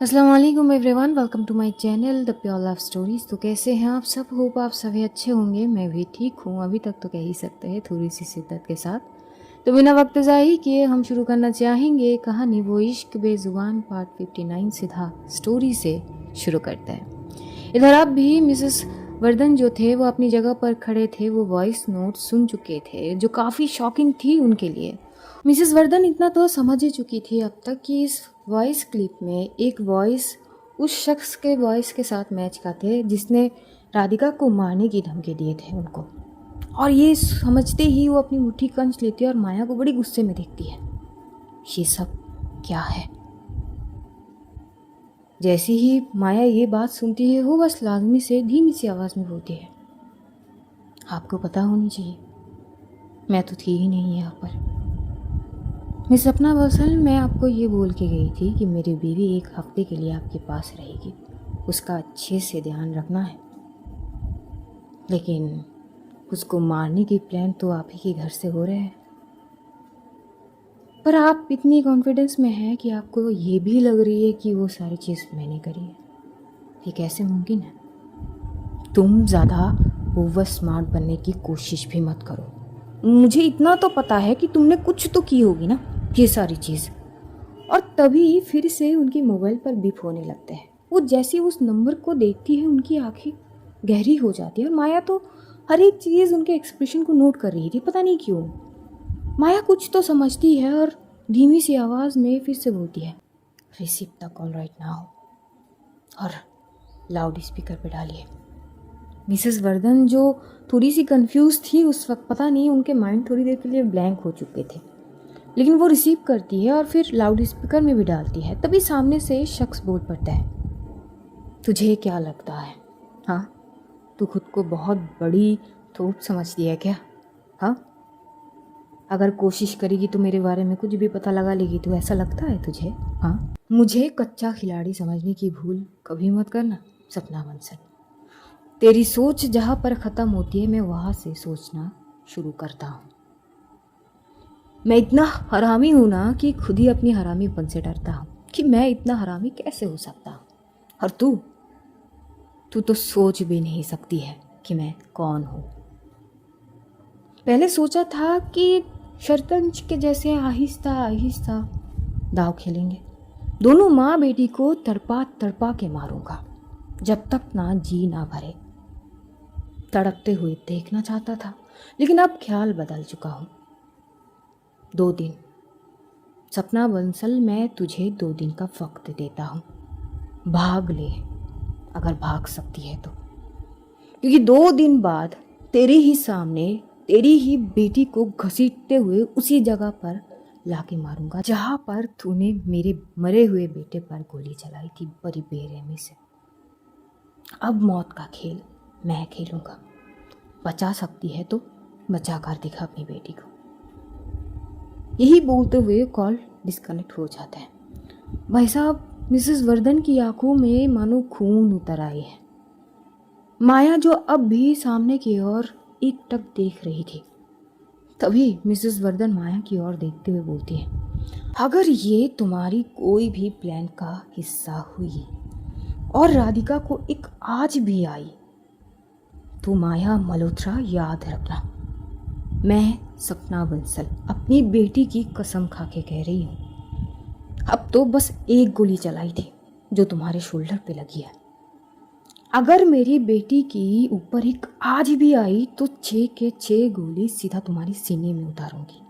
अस्सलाम वालेकुम everyone, welcome to my channel the pure love stories. तो कैसे हैं आप सब? होप आप सभी अच्छे होंगे। मैं भी ठीक हूँ, अभी तक तो कह ही सकते हैं, थोड़ी सी शिद्दत के साथ। तो बिना वक्त ज़ाया किए हम शुरू करना चाहेंगे कहानी वो इश्क बेजुबान पार्ट 59 सीधा स्टोरी से शुरू करते हैं। इधर आप भी मिसेस वर्धन जो थे वो अपनी जगह पर खड़े थे। वो वॉइस नोट सुन चुके थे जो काफ़ी शॉकिंग थी उनके लिए। मिसेस वर्धन इतना तो समझ ही चुकी थी अब तक कि इस वॉइस क्लिप में एक वॉइस उस शख्स के वॉइस के साथ मैच का थे जिसने राधिका को मारने की धमकी दिए थे उनको। और ये समझते ही वो अपनी मुट्ठी कंच लेती है और माया को बड़ी गुस्से में देखती है। ये सब क्या है? जैसे ही माया ये बात सुनती है वो बस लाजमी से धीमी सी आवाज़ में बोलती है, आपको पता होनी चाहिए मैं तो थी ही नहीं यहाँ पर। मिस सपना बसल, मैं आपको ये बोल के गई थी कि मेरी बीवी एक हफ्ते के लिए आपके पास रहेगी, उसका अच्छे से ध्यान रखना है। लेकिन उसको मारने की प्लान तो आप ही के घर से हो रहे हैं। पर आप इतनी कॉन्फिडेंस में हैं कि आपको ये भी लग रही है कि वो सारी चीज़ मैंने करी है। ये कैसे मुमकिन है? तुम ज़्यादा ओवर स्मार्ट बनने की कोशिश भी मत करो। मुझे इतना तो पता है कि तुमने कुछ तो की होगी ना ये सारी चीज़। और तभी फिर से उनकी मोबाइल पर बीप होने लगते हैं। वो जैसे उस नंबर को देखती है उनकी आंखें गहरी हो जाती है और माया तो हर एक चीज़ उनके एक्सप्रेशन को नोट कर रही थी, पता नहीं क्यों। माया कुछ तो समझती है और धीमी सी आवाज़ में फिर से बोलती है, receive the call right now, और लाउड स्पीकर पे डालिए। मिसेस वर्धन जो थोड़ी सी कंफ्यूज थी उस वक्त, पता नहीं उनके माइंड थोड़ी देर के लिए ब्लैंक हो चुके थे, लेकिन वो रिसीव करती है और फिर लाउड स्पीकर में भी डालती है। तभी सामने से शख्स बोल पड़ता है, तुझे क्या लगता है? हाँ, तू खुद को बहुत बड़ी तोप समझती है क्या? हाँ, अगर कोशिश करेगी तो मेरे बारे में कुछ भी पता लगा लेगी, तो ऐसा लगता है तुझे? हाँ, मुझे कच्चा खिलाड़ी समझने की भूल कभी मत करना सपना बंसल। तेरी सोच जहाँ पर ख़त्म होती है मैं वहाँ से सोचना शुरू करता हूँ। मैं इतना हरामी हूँ ना कि खुद ही अपनी हरामीपन से डरता हूँ कि मैं इतना हरामी कैसे हो सकता हूँ। और तू तो सोच भी नहीं सकती है कि मैं कौन हूँ। पहले सोचा था कि शतरंज के जैसे आहिस्ता आहिस्ता दाव खेलेंगे, दोनों माँ बेटी को तड़पा तड़पा के मारूंगा जब तक ना जी ना भरे। तड़पते हुए देखना चाहता था, लेकिन अब ख्याल बदल चुका हूँ। 2 दिन सपना बंसल, मैं तुझे 2 दिन का वक्त देता हूँ। भाग ले अगर भाग सकती है तो, क्योंकि 2 दिन बाद तेरे ही सामने तेरी ही बेटी को घसीटते हुए उसी जगह पर लाके मारूंगा जहाँ पर तूने मेरे मरे हुए बेटे पर गोली चलाई थी बड़ी बेरहमी से। अब मौत का खेल मैं खेलूंगा। बचा सकती है तो बचा कर दिखा अपनी बेटी को। यही बोलते हुए कॉल डिस्कनेक्ट हो जाता है। भाई साहब, मिसेस वर्धन की आंखों में मानो खून उतर आई है। माया जो अब भी सामने की ओर एकटक देख रही थी। तभी मिसेस वर्धन माया की ओर देखते हुए बोलती है, अगर ये तुम्हारी कोई भी प्लान का हिस्सा हुई और राधिका को एक आज भी आई तो माया मल्होत्रा याद रखना, मैं सपना बंसल अपनी बेटी की कसम खा के कह रही हूँ, अब तो बस एक गोली चलाई थी जो तुम्हारे शोल्डर पे लगी है। अगर मेरी बेटी की ऊपर एक आज भी आई तो 6 के 6 गोली सीधा तुम्हारे सीने में उतारूंगी,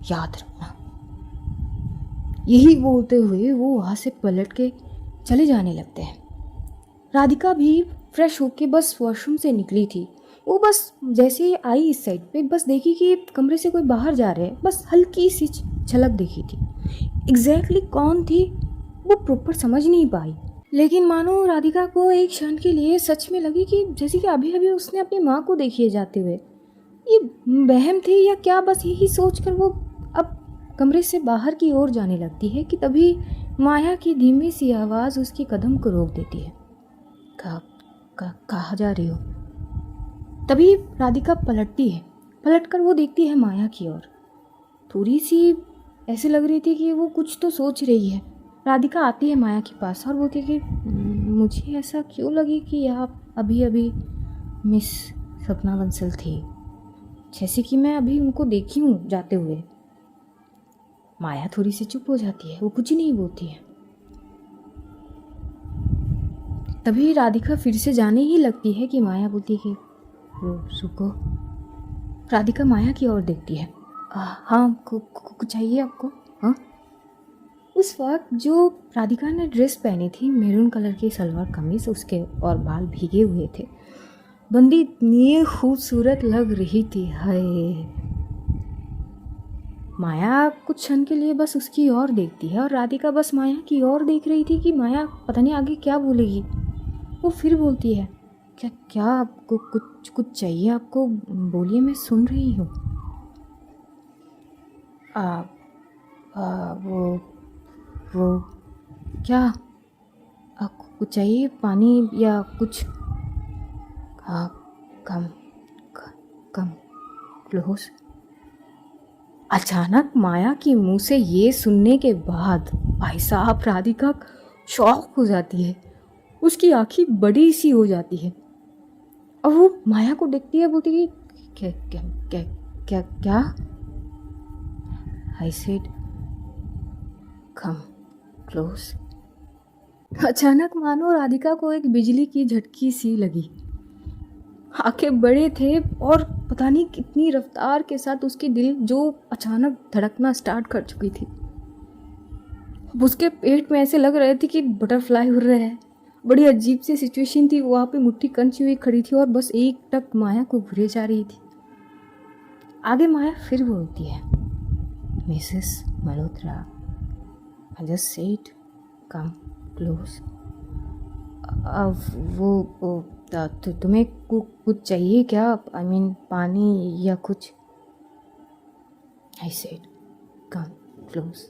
याद रखना। यही बोलते हुए वो वहाँ से पलट के चले जाने लगते हैं। राधिका भी फ्रेश होके बस वॉशरूम से निकली थी। वो बस जैसे ही आई इस साइड पे, बस देखी कि कमरे से कोई बाहर जा रहे हैं, बस हल्की सी झलक देखी थी। एग्जैक्टली कौन थी वो प्रॉपर समझ नहीं पाई, लेकिन मानो राधिका को एक क्षण के लिए सच में लगी कि जैसे कि अभी अभी उसने अपनी माँ को देखी है जाते हुए। ये वहम थी या क्या? बस यही सोचकर वो अब कमरे से बाहर की ओर जाने लगती है कि तभी माया की धीमी सी आवाज़ उसके कदम को रोक देती है। कहाँ जा रही हो? तभी राधिका पलटती है। पलटकर वो देखती है माया की ओर। थोड़ी सी ऐसे लग रही थी कि वो कुछ तो सोच रही है। राधिका आती है माया के पास और बोलती है कि मुझे ऐसा क्यों लगी कि आप अभी अभी मिस सपना बंसल थी, जैसे कि मैं अभी उनको देखी हूँ जाते हुए। माया थोड़ी सी चुप हो जाती है, वो कुछ नहीं बोलती है। तभी राधिका फिर से जाने ही लगती है कि माया बोलती है कि रुको। राधिका माया की ओर देखती है। हाँ, कुछ चाहिए आपको? हाँ। उस वक्त जो राधिका ने ड्रेस पहनी थी, मैरून कलर की सलवार कमीज, उसके और बाल भीगे हुए थे, बंदी इतनी खूबसूरत लग रही थी। हाय, माया कुछ क्षण के लिए बस उसकी ओर देखती है और राधिका बस माया की ओर देख रही थी कि माया पता नहीं आगे क्या बोलेगी। वो फिर बोलती है, क्या क्या आपको कुछ कुछ चाहिए? आपको बोलिए, मैं सुन रही हूँ। वो क्या आपको कुछ चाहिए? पानी या कुछ? कम कम क्लोज। अचानक माया की मुंह से ये सुनने के बाद भाई साहब राधिका शॉक हो जाती है, उसकी आंखें बड़ी सी हो जाती है और वो माया को देखती है, बोलती है क्या क्या क्या क्या क्या? I said come close. अचानक मानो राधिका को एक बिजली की झटकी सी लगी। आंखें बड़े थे और पता नहीं कितनी रफ्तार के साथ उसकी दिल जो अचानक धड़कना स्टार्ट कर चुकी थी। उसके पेट में ऐसे लग रहे थे कि बटरफ्लाई उड़ रहे हैं। बड़ी अजीब सी सिचुएशन थी। वहाँ पे मुट्ठी कंची हुई खड़ी थी और बस एक टक माया को घुरे जा रही थी। आगे माया फिर बोलती है, Mrs Malhotra, I just said come close. वो तुम्हें कुछ चाहिए क्या? आई मीन पानी या कुछ? I said come close.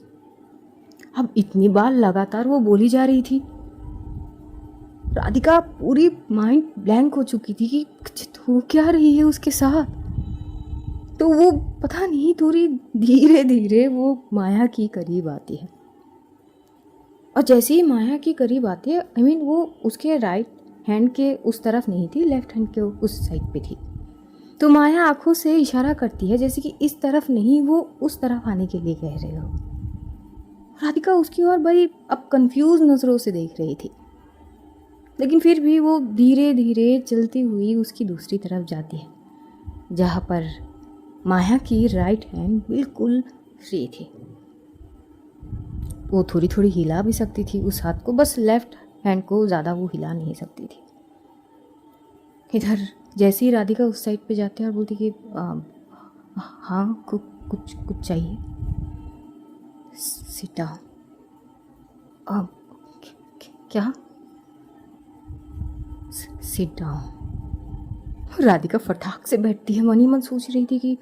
अब इतनी बार लगातार वो बोली जा रही थी। राधिका पूरी माइंड ब्लैंक हो चुकी थी कि हो क्या रही है उसके साथ। तो वो पता नहीं थोड़ी धीरे धीरे वो माया की करीब आती है और जैसे ही माया के करीब आती है, आई मीन वो उसके राइट हैंड के उस तरफ नहीं थी, लेफ्ट हैंड के उस साइड पे थी। तो माया आंखों से इशारा करती है जैसे कि इस तरफ नहीं, वो उस तरफ आने के लिए कह रहे हो। राधिका उसकी ओर बड़ी अब कंफ्यूज नज़रों से देख रही थी, लेकिन फिर भी वो धीरे धीरे चलती हुई उसकी दूसरी तरफ जाती है, जहाँ पर माया की राइट हैंड बिल्कुल फ्री थी। वो थोड़ी थोड़ी हिला भी सकती थी उस हाथ को, बस लेफ्ट हैंड को ज़्यादा वो हिला नहीं सकती थी। इधर जैसे ही राधिका उस साइड पे जाती है और बोलती कि हाँ कुछ चाहिए? Sit down. क्या? Sit down. राधिका फटाक से बैठती है। मन ही मन सोच रही थी कि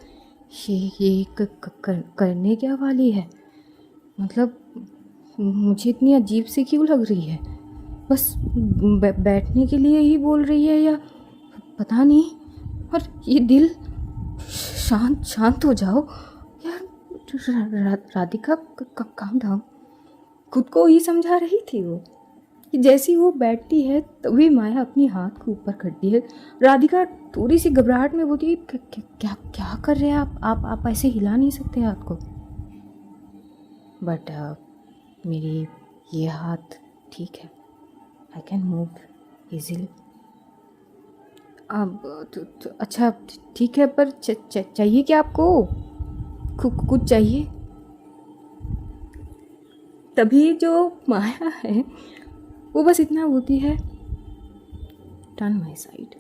ये करने क्या वाली है, मतलब मुझे इतनी अजीब सी क्यों लग रही है? बस बैठने के लिए ही बोल रही है या पता नहीं। और ये दिल शांत हो जाओ यार। Radhika calm down. खुद को ही समझा रही थी वो कि जैसी वो बैठती है तभी माया अपनी हाथ को ऊपर करती है। राधिका थोड़ी सी घबराहट में बोलती है, क्या कर रहे हैं आप ऐसे हिला नहीं सकते हाथ को। बट मेरी ये हाथ ठीक है, आई कैन मूव इजीली। अब तो अच्छा ठीक है, पर चाहिए क्या आपको? कुछ चाहिए? तभी जो माया है वो बस इतना बोलती है, टर्न माय साइड।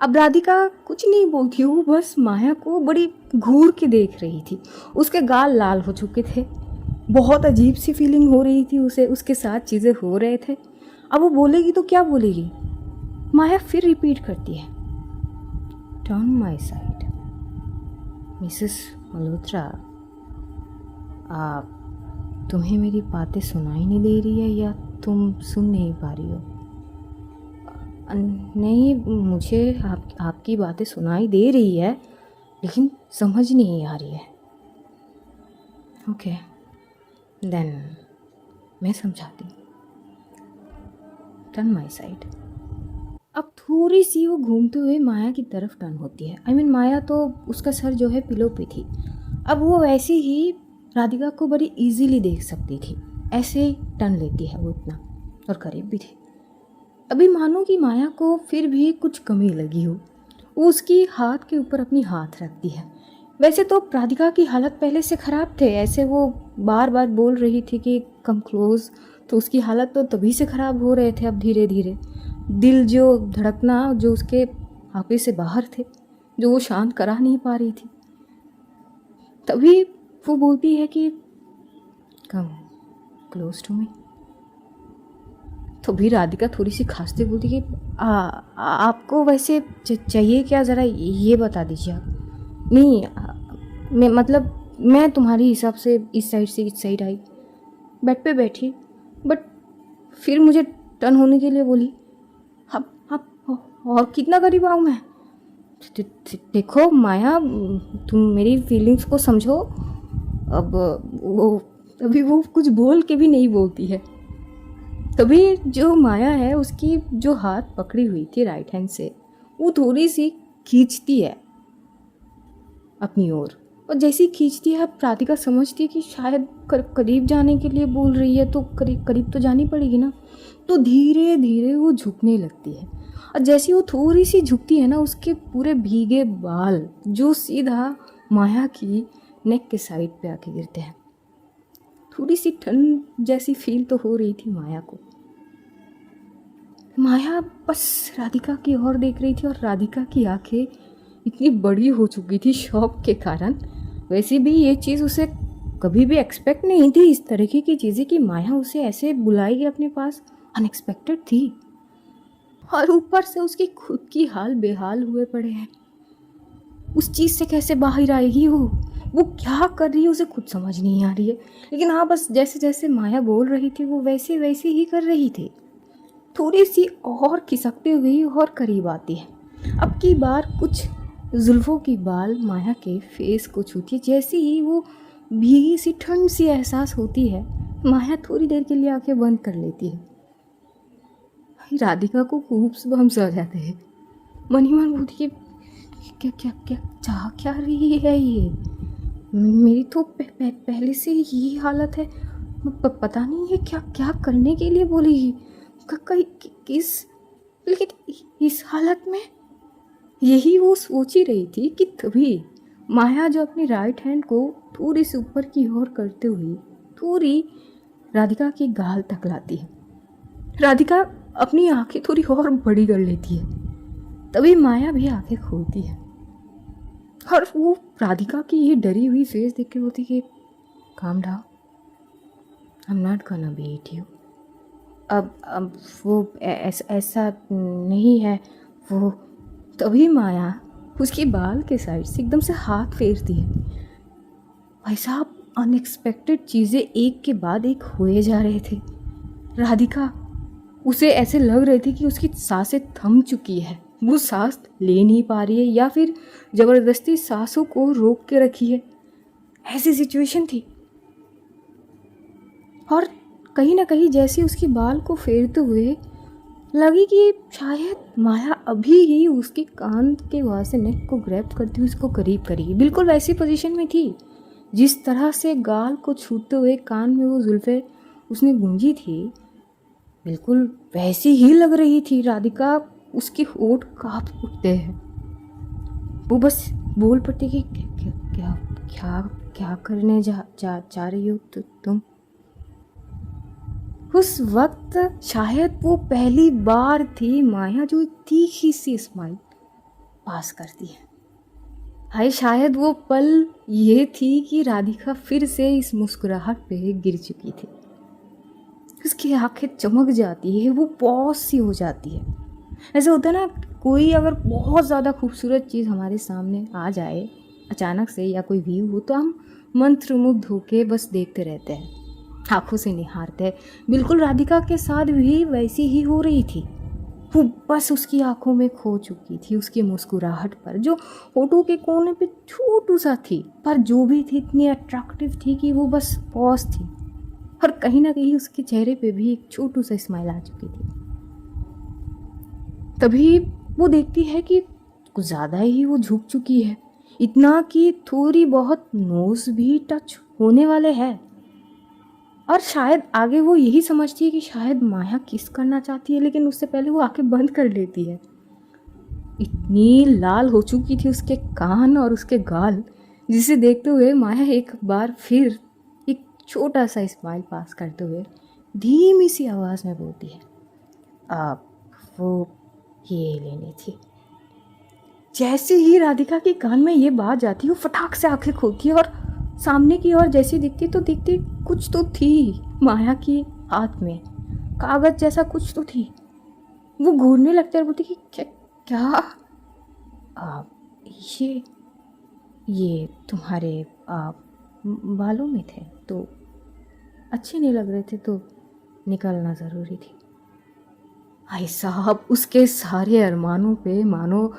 अब राधिका कुछ नहीं बोलती, वो बस माया को बड़ी घूर के देख रही थी। उसके गाल लाल हो चुके थे, बहुत अजीब सी फीलिंग हो रही थी उसे, उसके साथ चीज़ें हो रहे थे। अब वो बोलेगी तो क्या बोलेगी? माया फिर रिपीट करती है, turn my side. Mrs Malhotra, तुम्हें मेरी बातें सुनाई नहीं दे रही है या तुम सुन नहीं पा रही हो? नहीं, मुझे आपकी बातें सुनाई दे रही है लेकिन समझ नहीं आ रही है। ओके, देन मैं समझाती, टर्न माई साइड। अब थोड़ी सी वो घूमते हुए माया की तरफ टर्न होती है। माया तो उसका सर जो है पिलो पे थी। अब वो वैसे ही राधिका को बड़ी इजीली देख सकती थी, ऐसे टर्न लेती है वो इतना, और करीब भी थी। अभी मानो कि माया को फिर भी कुछ कमी लगी हो, वो उसकी हाथ के ऊपर अपनी हाथ रखती है। वैसे तो राधिका की हालत पहले से ख़राब थे, ऐसे वो बार बार बोल रही थी कि कम क्लोज, तो उसकी हालत तो तभी से ख़राब हो रहे थे। अब धीरे धीरे दिल जो धड़कना जो उसके आपे से बाहर थे, जो वो शांत करा नहीं पा रही थी, तभी वो बोलती है कि कम क्लोज टू मी। तो भी राधिका थोड़ी सी खांसते बोलती कि आपको वैसे चाहिए क्या, ज़रा ये बता दीजिए आप। नहीं मैं मतलब मैं तुम्हारे हिसाब से इस साइड आई, बेड पे बैठी, बट फिर मुझे टर्न होने के लिए बोली। आप और कितना करीब आऊँ मैं? देखो माया, तुम मेरी फीलिंग्स को समझो। अब वो अभी वो कुछ बोल के भी नहीं बोलती है। तभी जो माया है उसकी जो हाथ पकड़ी हुई थी राइट हैंड से, वो थोड़ी सी खींचती है अपनी ओर, और जैसी खींचती है राधिका समझती है कि शायद करीब जाने के लिए बोल रही है, तो करीब तो जानी पड़ेगी ना। तो धीरे धीरे वो झुकने लगती है, और जैसे वो थोड़ी सी झुकती है ना, उसके पूरे भीगे बाल जो सीधा माया की नेक के साइड पे आके गिरते हैं। थोड़ी सी ठंड जैसी फील तो हो रही थी माया को। माया बस राधिका की ओर देख रही थी, और राधिका की आंखें इतनी बड़ी हो चुकी थी शॉक के कारण। वैसे भी ये चीज़ उसे कभी भी एक्सपेक्ट नहीं थी, इस तरीके की चीज़ें कि माया उसे ऐसे बुलाएगी अपने पास, अनएक्सपेक्टेड थी। और ऊपर से उसकी खुद की हाल बेहाल हुए पड़े हैं। उस चीज़ से कैसे बाहर आएगी वो क्या कर रही है उसे खुद समझ नहीं आ रही है। लेकिन हाँ, बस जैसे जैसे माया बोल रही थी वो वैसे वैसे ही कर रही थी। थोड़ी सी और खिसकते हुए और करीब आती है। अब की बार कुछ जुल्फों की बाल माया के फेस को छूती है। जैसे ही वो भीगी सी ठंड सी एहसास होती है, माया थोड़ी देर के लिए आंखें बंद कर लेती है। राधिका को गूब्स आ जाते हैं। मन ही मन बोलती है क्या क्या क्या चाह क्या रही है ये, मेरी तो पहले से यही हालत है। पता नहीं है क्या क्या करने के लिए बोलेगी, किस, लेकिन इस हालत में। यही वो सोच ही रही थी कि तभी माया जो अपनी राइट हैंड को थोड़ी सी ऊपर की ओर करते हुए थोड़ी राधिका की गाल तक लाती है। राधिका अपनी आंखें थोड़ी और बड़ी कर लेती है, तभी माया भी आंखें खोलती है, और वो राधिका की ये डरी हुई फेस देख के बोलती कि calm down, I am not gonna beat you. अब वो ऐसा नहीं है वो। तभी माया उसके बाल के साइड से एकदम से हाथ फेरती है। भाई साहब, अनएक्सपेक्टेड चीज़ें एक के बाद एक हुए जा रहे थे। राधिका, उसे ऐसे लग रही थी कि उसकी सांसें थम चुकी है, वो सांस ले नहीं पा रही है, या फिर ज़बरदस्ती सांसों को रोक के रखी है। ऐसी सिचुएशन थी। और कहीं ना कहीं जैसे उसके बाल को फेरते हुए लगी कि शायद माया अभी ही उसके कान के वहाँ से नेक को ग्रैब करती हुई उसको करीब करेगी। बिल्कुल वैसी पोजीशन में थी जिस तरह से गाल को छूते हुए कान में वो जुल्फे उसने गूंजी थी, बिल्कुल वैसी ही लग रही थी राधिका। उसके होठ कांप उठते हैं। वो बस बोल पड़ती कि क्या क्या क्या क्या करने जा रही हो तुम। उस वक्त शायद वो पहली बार थी माया जो एक तीखी सी स्माइल पास करती है। हाय, शायद वो पल ये थी कि राधिका फिर से इस मुस्कुराहट पे गिर चुकी थी। उसकी आंखें चमक जाती है, वो पॉज सी हो जाती है। ऐसा होता है ना, कोई अगर बहुत ज़्यादा खूबसूरत चीज़ हमारे सामने आ जाए अचानक से, या कोई व्यू हो, तो हम मंत्रमुग्ध होके बस देखते रहते हैं, आंखों से निहारते हैं। बिल्कुल राधिका के साथ भी वैसी ही हो रही थी। वो बस उसकी आंखों में खो चुकी थी, उसकी मुस्कुराहट पर जो होठों के कोने पे छोटू सा थी, पर जो भी थी इतनी अट्रैक्टिव थी कि वो बस पॉज थी। और कहीं ना कहीं उसके चेहरे पे भी एक छोटू सा स्माइल आ चुकी थी। तभी वो देखती है कि कुछ ज़्यादा ही वो झुक चुकी है, इतना कि थोड़ी बहुत नोज़ भी टच होने वाले हैं। और शायद आगे वो यही समझती है कि शायद माया किस करना चाहती है, लेकिन उससे पहले वो आंखें बंद कर लेती है। इतनी लाल हो चुकी थी उसके कान और उसके गाल, जिसे देखते हुए माया एक बार फिर एक छोटा सा स्माइल पास करते हुए धीमी सी आवाज़ में बोलती है, आप वो ये लेनी थी। जैसे ही राधिका के कान में ये बात जाती है, वो फटाक से आंखें खोलती है और सामने की ओर जैसी दिखती तो दिखती कुछ तो थी माया की हाथ में, कागज जैसा कुछ तो थी। वो घूरने लगती है और बोलती कि क्या आप ये तुम्हारे आप बालों में थे तो अच्छे नहीं लग रहे थे तो निकलना ज़रूरी थी। भाई साहब, उसके सारे अरमानों पे मानो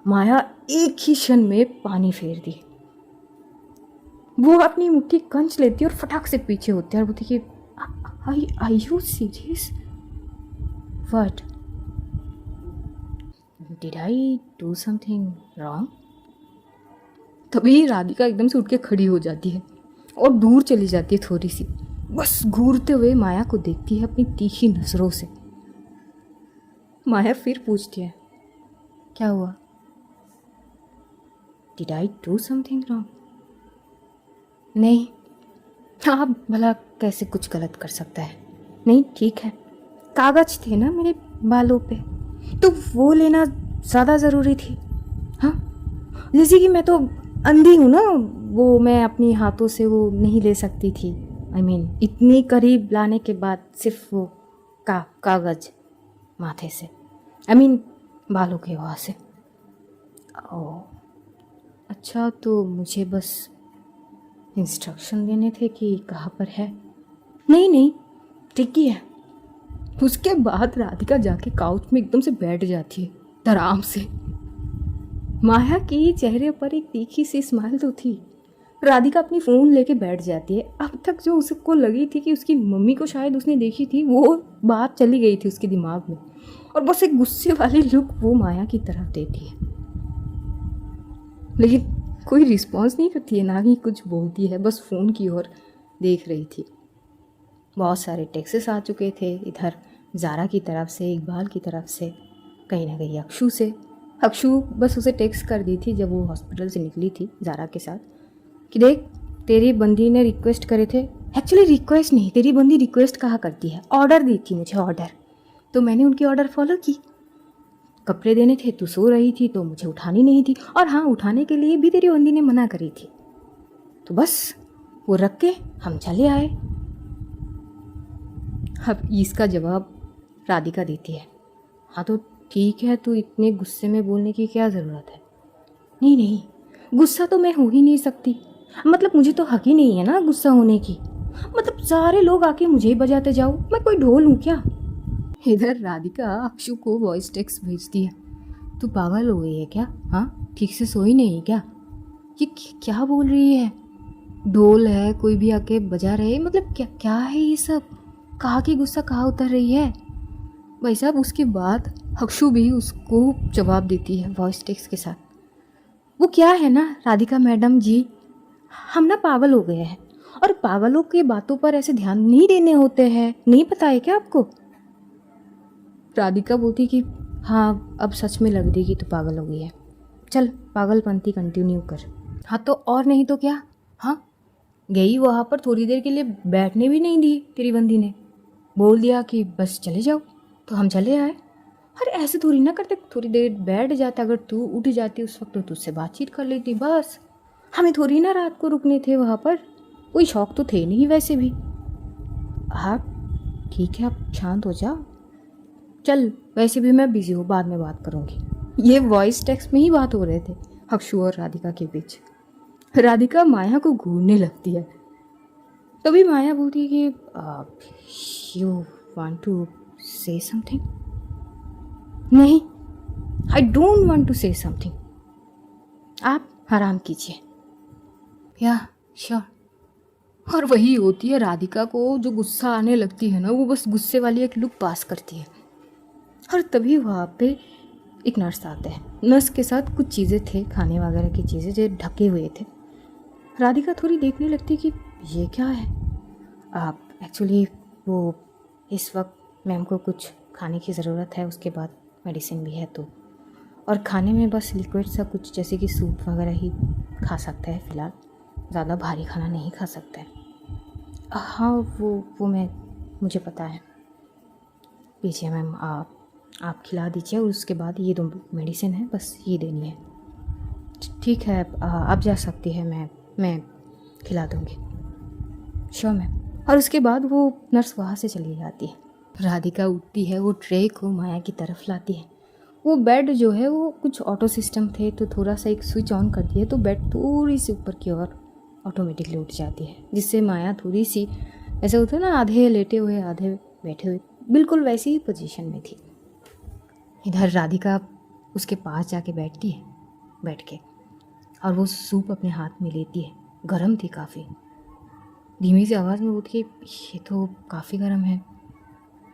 माया एक ही क्षण में पानी फेर दी। वो अपनी मुट्ठी कंच लेती है और फटाक से पीछे होती है और बोलती कि are you serious? What? Did I do something wrong? तभी राधिका एकदम से उठ के खड़ी हो जाती है और दूर चली जाती है थोड़ी सी, बस घूरते हुए माया को देखती है अपनी तीखी नजरों से। माया फिर पूछती है, क्या हुआ? Did I do something wrong? नहीं, आप भला कैसे कुछ गलत कर सकता है? नहीं, ठीक है, कागज थे ना मेरे बालों पे, तो वो लेना ज़्यादा ज़रूरी थी। हाँ, जैसे कि मैं तो अंधी हूँ ना, वो मैं अपनी हाथों से वो नहीं ले सकती थी। I mean, इतनी करीब लाने के बाद सिर्फ वो कागज माथे से, I mean, बालों के वहाँ से। ओह अच्छा, तो मुझे बस इंस्ट्रक्शन देने थे कि कहाँ पर है। नहीं, ठीक ही है। उसके बाद राधिका जाके काउच में एकदम से बैठ जाती है आराम से। माया के चेहरे पर एक तीखी सी स्माइल तो थी। राधिका अपनी फ़ोन लेके बैठ जाती है। अब तक जो उसको लगी थी कि उसकी मम्मी को शायद उसने देखी थी, वो बात चली गई थी उसके दिमाग में, और बस एक गुस्से वाली लुक वो माया की तरफ देती है, लेकिन कोई रिस्पॉन्स नहीं करती है, ना ही कुछ बोलती है, बस फ़ोन की ओर देख रही थी। बहुत सारे टेक्सेस आ चुके थे, इधर ज़ारा की तरफ से, इकबाल की तरफ से, कहीं ना कहीं अक्षु से। अक्षु बस उसे टेक्स्ट कर दी थी जब वो हॉस्पिटल से निकली थी ज़ारा के साथ कि देख, तेरी बंदी ने रिक्वेस्ट करे थे। एक्चुअली रिक्वेस्ट नहीं, तेरी बंदी रिक्वेस्ट कहा करती है, ऑर्डर दी थी मुझे, ऑर्डर, तो मैंने उनकी ऑर्डर फॉलो की। कपड़े देने थे, तू सो रही थी तो मुझे उठानी नहीं थी, और हाँ, उठाने के लिए भी तेरी बंदी ने मना करी थी, तो बस वो रख के हम चले आए। अब इसका जवाब राधिका देती है, हाँ तो ठीक है, तू इतने गुस्से में बोलने की क्या ज़रूरत है? नहीं, गुस्सा तो मैं हो ही नहीं सकती, मतलब मुझे तो हक ही नहीं है ना गुस्सा होने की। मतलब सारे लोग आके मुझे ही बजाते जाओ, मैं कोई ढोल हूँ क्या? इधर राधिका अक्षु को वॉइस टेक्स्ट भेजती है, तू पागल हो गई है क्या? हाँ, ठीक से सोई नहीं क्या? ये क्या बोल रही है? ढोल है, कोई भी आके बजा रहे, मतलब क्या है ये सब? कहाँ की गुस्सा कहाँ उतर रही है? भाई साहब, उसके बाद अक्षु भी उसको जवाब देती है वॉइस टेक्स्ट के साथ, वो क्या है ना राधिका मैडम जी, हम ना पागल हो गए हैं, और पागलों की बातों पर ऐसे ध्यान नहीं देने होते हैं, नहीं पता है क्या आपको? राधिका बोलती कि हाँ, अब सच में लग रही कि तू पागल हो गई है, चल पागलपंती कंटिन्यू कर। हाँ तो और नहीं तो क्या? हाँ, गई वहाँ पर थोड़ी देर के लिए बैठने भी नहीं दी तेरी बंदी ने, बोल दिया कि बस चले जाओ, तो हम चले आए। अरे ऐसे थोड़ी ना करते, थोड़ी देर बैठ जाता, अगर तू उठ जाती उस वक्त तो तुझसे बातचीत कर लेती, बस। हमें थोड़ी ना रात को रुकने थे वहाँ पर, कोई शौक तो थे नहीं वैसे भी। हाँ ठीक है, अब शांत हो जा, चल, वैसे भी मैं बिजी हूँ, बाद में बात करूँगी। ये वॉइस टेक्स्ट में ही बात हो रहे थे अक्षु और राधिका के बीच। राधिका माया को घूरने लगती है, तभी माया बोलती है कि you want to say something? नहीं, I don't want to say something, आप आराम कीजिए। या श्योर, और वही होती है राधिका को जो गुस्सा आने लगती है ना, वो बस गुस्से वाली एक लुक पास करती है। और तभी वहाँ पे एक नर्स आता है। नर्स के साथ कुछ चीज़ें थे, खाने वगैरह की चीज़ें जो ढके हुए थे। राधिका थोड़ी देखने लगती कि ये क्या है। आप एक्चुअली वो इस वक्त मैम को कुछ खाने की ज़रूरत है, उसके बाद मेडिसिन भी है तो, और खाने में बस लिक्विड सा कुछ जैसे कि सूप वगैरह ही खा सकता है फ़िलहाल, ज़्यादा भारी खाना नहीं खा सकता है। हाँ वो मुझे पता है। लीजिए मैम, आप खिला दीजिए और उसके बाद ये 2 मेडिसिन है, बस ये देनी है। ठीक है, आप जा सकती है, मैं खिला दूँगी। Sure ma'am. और उसके बाद वो नर्स वहाँ से चली जाती है। राधिका उठती है, वो ट्रे को माया की तरफ लाती है। वो बेड जो है वो कुछ ऑटो सिस्टम थे, तो थोड़ा सा एक स्विच ऑन करती है तो बेड थोड़ी सी ऊपर की ओर ऑटोमेटिकली उठ जाती है, जिससे माया थोड़ी सी ऐसे होता है ना, आधे लेटे हुए आधे बैठे हुए, बिल्कुल वैसी ही पोजीशन में थी। इधर राधिका उसके पास जाके बैठती है, बैठ के, और वो सूप अपने हाथ में लेती है। गर्म थी काफ़ी। धीमी सी आवाज़ में बोलती है, ये तो काफ़ी गर्म है,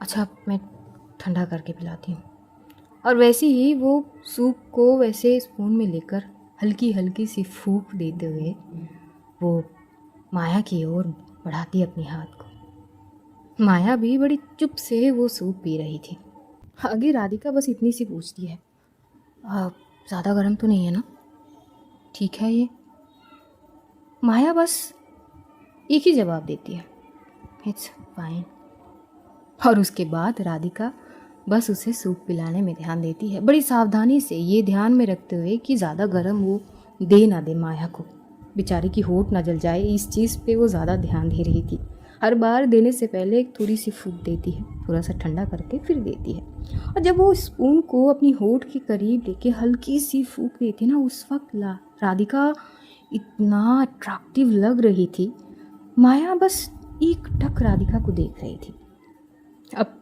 अच्छा मैं ठंडा करके पिलाती हूँ। और वैसे ही वो सूप को वैसे स्पून में लेकर हल्की हल्की सी फूंक देते हुए वो माया की ओर बढ़ाती अपने हाथ को। माया भी बड़ी चुप से वो सूप पी रही थी। आगे राधिका बस इतनी सी पूछती है, ज़्यादा गर्म तो नहीं है ना? ठीक है ये। माया बस एक ही जवाब देती है, इट्स फाइन। और उसके बाद राधिका बस उसे सूप पिलाने में ध्यान देती है, बड़ी सावधानी से, ये ध्यान में रखते हुए कि ज़्यादा गर्म वो दे ना दे माया को, बेचारी की होठ ना जल जाए, इस चीज़ पे वो ज़्यादा ध्यान दे रही थी। हर बार देने से पहले एक थोड़ी सी फूंक देती है, थोड़ा सा ठंडा करके फिर देती है। और जब वो स्पून को अपनी होठ के करीब लेके हल्की सी फूंक देती ना, उस वक्त राधिका इतना अट्रैक्टिव लग रही थी। माया बस एक टक राधिका को देख रही थी। अब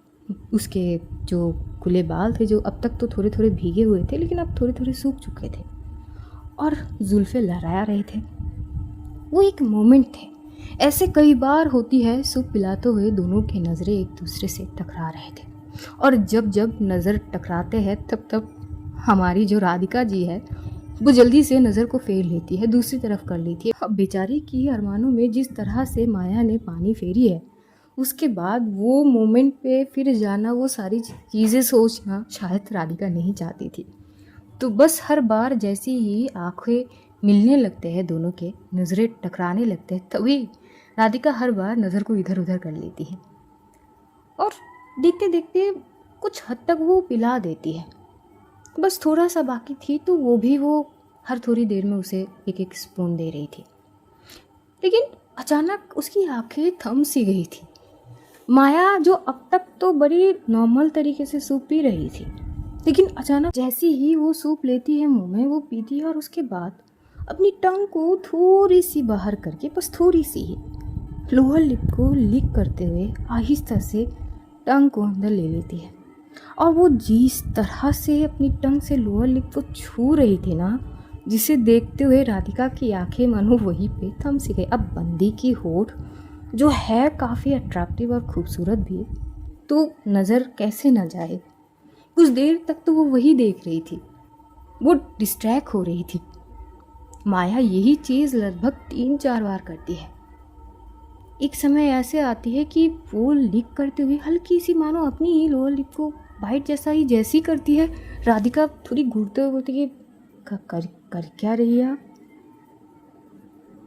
उसके जो खुले बाल थे, जो अब तक तो थोड़े थोड़े भीगे हुए थे लेकिन अब थोड़े थोड़े सूख चुके थे, और जुल्फे लहरा रहे थे। वो एक मोमेंट थे, ऐसे कई बार होती है, सूप पिलाते हुए दोनों की नज़रें एक दूसरे से टकरा रहे थे। और जब जब नज़र टकराते हैं तब तब हमारी जो राधिका जी है वो जल्दी से नज़र को फेर लेती है, दूसरी तरफ कर लेती है। अब बेचारी की अरमानों में जिस तरह से माया ने पानी फेरी है, उसके बाद वो मोमेंट पे फिर जाना, वो सारी चीज़ें सोचना शायद राधिका नहीं चाहती थी। तो बस हर बार जैसे ही आंखें मिलने लगते हैं, दोनों के नज़रें टकराने लगते हैं, तभी राधिका हर बार नज़र को इधर उधर कर लेती है और देखते देखते कुछ हद तक वो पिला देती है। बस थोड़ा सा बाकी थी तो वो भी वो हर थोड़ी देर में उसे एक एक स्पून दे रही थी। लेकिन अचानक उसकी आंखें थम सी गई थी। माया जो अब तक तो बड़ी नॉर्मल तरीके से सूप पी रही थी, लेकिन अचानक जैसे ही वो सूप लेती है मुंह में, वो पीती है और उसके बाद अपनी टंग को थोड़ी सी बाहर करके, बस थोड़ी सी ही, लोअर लिप को लिक करते हुए आहिस्ता से टंग को अंदर ले लेती है। और वो जिस तरह से अपनी टंग से लोअर लिप को छू रही थी ना, जिसे देखते हुए राधिका की आंखें मानो वहीं पे थम सी गई। अब बंदी की होठ जो है काफ़ी अट्रैक्टिव और खूबसूरत भी, तो नज़र कैसे न जाए। कुछ देर तक तो वो वही देख रही थी, वो डिस्ट्रैक्ट हो रही थी। माया यही चीज़ लगभग 3-4 बार करती है। एक समय ऐसे आती है कि वो लिक करते हुए हल्की सी मानो अपनी ही लोअर लिप को बाइट जैसा ही जैसी करती है, राधिका थोड़ी घूरते हुए बोलती है, कर क्या रही है आप?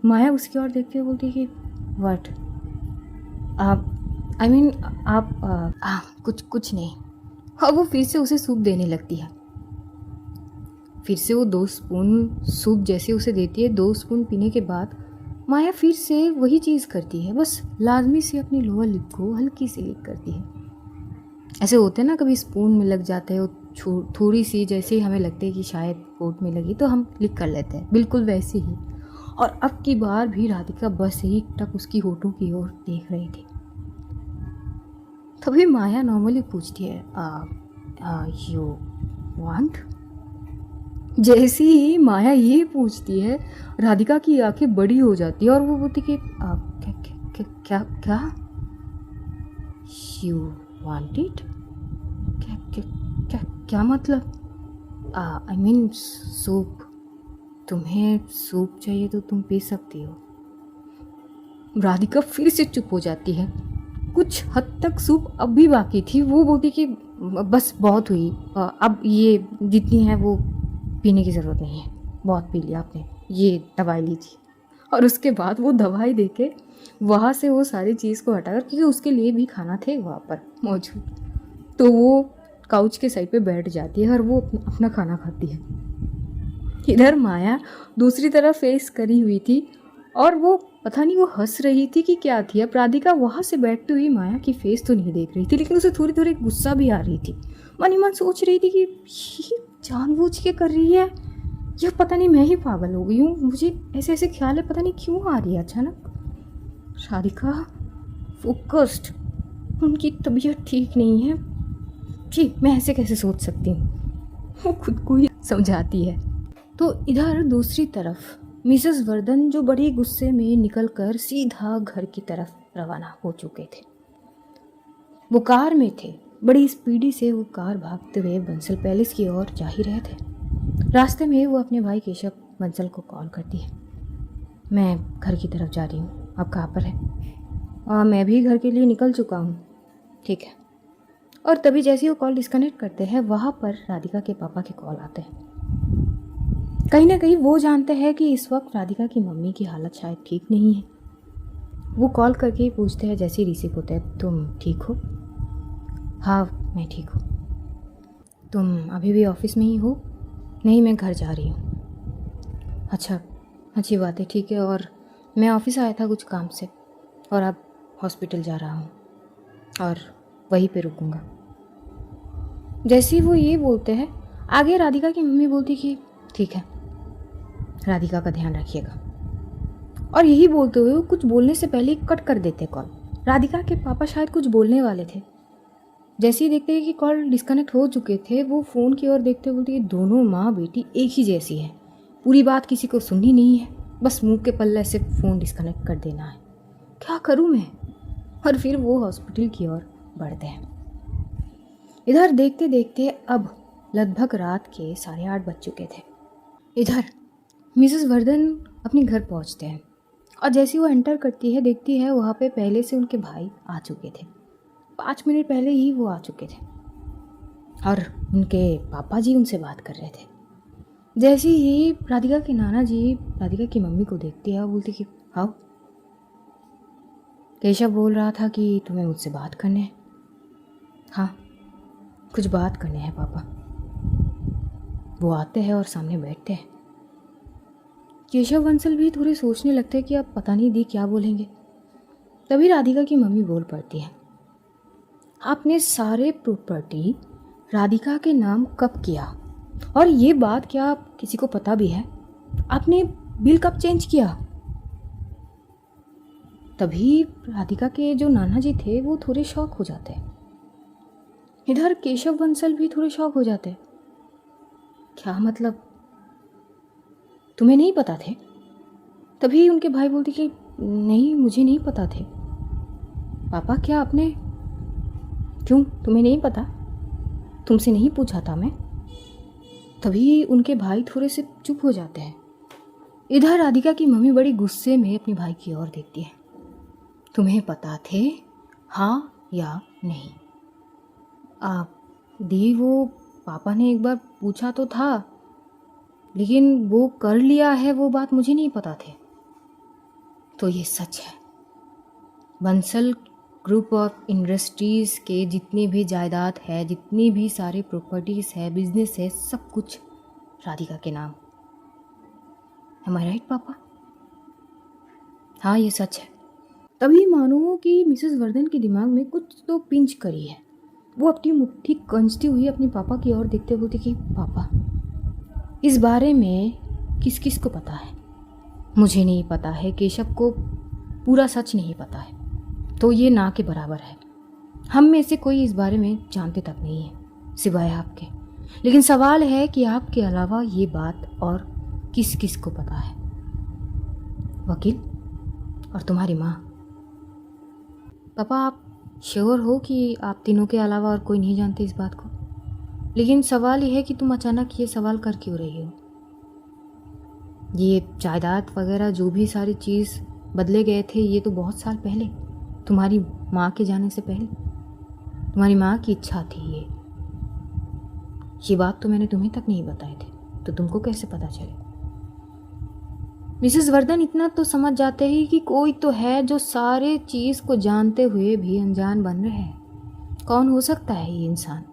माया उसकी ओर देखते हुए बोलती है कि व्हाट, आप कुछ नहीं। और वो फिर से उसे सूप देने लगती है। फिर से वो 2 स्पून सूप जैसे उसे देती है। 2 स्पून पीने के बाद माया फिर से वही चीज़ करती है, बस लाजमी से अपनी लोअर लिप को हल्की सी लिक करती है। ऐसे होते हैं ना, कभी स्पून में लग जाते हैं, थोड़ी सी जैसे ही हमें लगता है कि शायद होठ में लगी तो हम लिक कर लेते हैं, बिल्कुल वैसे ही। और अब की बार भी राधिका बस एक टक उसकी होठों की ओर देख रही थी। तभी माया नॉर्मली पूछती है, यू वांट? जैसी ही माया ये पूछती है, राधिका की आंखें बड़ी हो जाती है और वो बोलती कि क्या क्या? You want it? क्या क्या क्या क्या मतलब? I mean soup. तुम्हें सूप चाहिए तो तुम पी सकती हो। राधिका फिर से चुप हो जाती है। कुछ हद तक सूप अब भी बाकी थी। वो बोलती कि बस बहुत हुई, अब ये जितनी है वो पीने की ज़रूरत नहीं है, बहुत पी लिया आपने, ये दवाई लीजिए। और उसके बाद वो दवाई देके वहाँ से वो सारी चीज़ को हटाकर, क्योंकि उसके लिए भी खाना थे वहाँ पर मौजूद, तो वो काउच के साइड पे बैठ जाती है और वो अपना खाना खाती है। इधर माया दूसरी तरफ फेस करी हुई थी और वो पता नहीं वो हंस रही थी कि क्या थी। अब राधिका वहाँ से बैठती हुई माया की फेस तो नहीं देख रही थी, लेकिन उसे थोड़ी थोड़ी गुस्सा भी आ रही थी। मन ही मन सोच रही थी कि ये जानबूझ के कर रही है या पता नहीं मैं ही पागल हो गई हूँ, मुझे ऐसे ऐसे ख्याल है पता नहीं क्यों आ रही है अचानक। राधिका फोकस्ड, उनकी तबीयत ठीक नहीं है जी, मैं ऐसे कैसे सोच सकती हूँ, वो खुद को ही समझाती है। तो इधर दूसरी तरफ मिसेस वर्धन जो बड़ी गुस्से में निकलकर सीधा घर की तरफ रवाना हो चुके थे। वो कार में थे। बड़ी स्पीडी से वो कार भागते हुए बंसल पैलेस की ओर जा ही रहे थे। रास्ते में वो अपने भाई केशव बंसल को कॉल करती है। मैं घर की तरफ जा रही हूँ, आप कहाँ पर है? मैं भी घर के लिए निकल चुका हूँ। ठीक है। और तभी जैसे वो कॉल डिस्कनेक्ट करते हैं, वहाँ पर राधिका के पापा के कॉल आते हैं। कहीं ना कहीं वो जानते हैं कि इस वक्त राधिका की मम्मी की हालत शायद ठीक नहीं है। वो कॉल करके ही पूछते हैं, जैसे ही रिसीव होता है, तुम ठीक हो? हाँ मैं ठीक हूँ। तुम अभी भी ऑफिस में ही हो? नहीं, मैं घर जा रही हूँ। अच्छा, अच्छी बात है, ठीक है। और मैं ऑफिस आया था कुछ काम से और अब हॉस्पिटल जा रहा हूँ और वहीं पे रुकूंगा। जैसे ही वो ये बोलते हैं, आगे राधिका की मम्मी बोलती कि ठीक है, राधिका का ध्यान रखिएगा। और यही बोलते हुए वो कुछ बोलने से पहले कट कर देते कॉल। राधिका के पापा शायद कुछ बोलने वाले थे। जैसे ही देखते हैं कि कॉल डिस्कनेक्ट हो चुके थे, वो फ़ोन की ओर देखते बोलते कि दोनों माँ बेटी एक ही जैसी है, पूरी बात किसी को सुननी नहीं है, बस मुंह के पल्ले से फ़ोन डिस्कनेक्ट कर देना है। क्या करूँ मैं? और फिर वो हॉस्पिटल की ओर बढ़ते हैं। इधर देखते देखते अब लगभग रात के 8:30 बज चुके थे। इधर मिसेस वर्धन अपने घर पहुंचते हैं और जैसे वो एंटर करती है, देखती है वहाँ पे पहले से उनके भाई आ चुके थे। 5 मिनट पहले ही वो आ चुके थे और उनके पापा जी उनसे बात कर रहे थे। जैसे ही राधिका के नाना जी राधिका की मम्मी को देखते हैं, बोलते कि आओ, केशव बोल रहा था कि तुम्हें मुझसे बात करने है। हाँ, कुछ बात करने हैं पापा। वो आते हैं और सामने बैठते हैं। केशव बंसल भी थोड़े सोचने लगते हैं कि अब पता नहीं दी क्या बोलेंगे। तभी राधिका की मम्मी बोल पड़ती है, आपने सारे प्रॉपर्टी राधिका के नाम कब किया? और ये बात क्या किसी को पता भी है? आपने बिल कब चेंज किया? तभी राधिका के जो नाना जी थे वो थोड़े शॉक हो जाते हैं। इधर केशव बंसल भी थोड़े शॉक हो जाते हैं। क्या मतलब, तुम्हें नहीं पता थे? तभी उनके भाई बोलते कि नहीं, मुझे नहीं पता थे। पापा, क्या आपने, क्यों तुम्हें नहीं पता? तुमसे नहीं पूछा था मैं? तभी उनके भाई थोड़े से चुप हो जाते हैं। इधर राधिका की मम्मी बड़ी गुस्से में अपने भाई की ओर देखती है। तुम्हें पता थे, हाँ या नहीं? दी, वो पापा ने एक बार पूछा तो था, लेकिन वो कर लिया है वो बात मुझे नहीं पता थे। तो ये सच है, बंसल ग्रुप ऑफ इंडस्ट्रीज़ के जितनी भी जायदाद है, जितनी भी सारे प्रॉपर्टीज़ है, बिजनेस है, सब कुछ राधिका के नाम। Am I right पापा? हाँ, ये सच है। तभी मानो कि मिसेस वर्धन के दिमाग में कुछ तो पिंच करी है। वो अपनी मुट्ठी कंजती हुई अपने पापा की ओर देखते बोलती कि पापा, इस बारे में किस किस को पता है? मुझे नहीं पता है, केशव को पूरा सच नहीं पता है, तो ये ना के बराबर है। हम में से कोई इस बारे में जानते तक नहीं है सिवाय आपके। लेकिन सवाल है कि आपके अलावा ये बात और किस किस को पता है? वकील और तुम्हारी माँ। पापा आप श्योर हो कि आप तीनों के अलावा और कोई नहीं जानते इस बात को? लेकिन सवाल ये है कि तुम अचानक ये सवाल कर क्यों रही हो? ये जायदाद वगैरह जो भी सारी चीज़ बदले गए थे ये तो बहुत साल पहले, तुम्हारी माँ के जाने से पहले। तुम्हारी माँ की इच्छा थी ये बात तो मैंने तुम्हें तक नहीं बताई थी, तो तुमको कैसे पता चले? मिसेस वर्धन इतना तो समझ जाते ही कि कोई तो है जो सारे चीज़ को जानते हुए भी अनजान बन रहे हैं। कौन हो सकता है ये इंसान?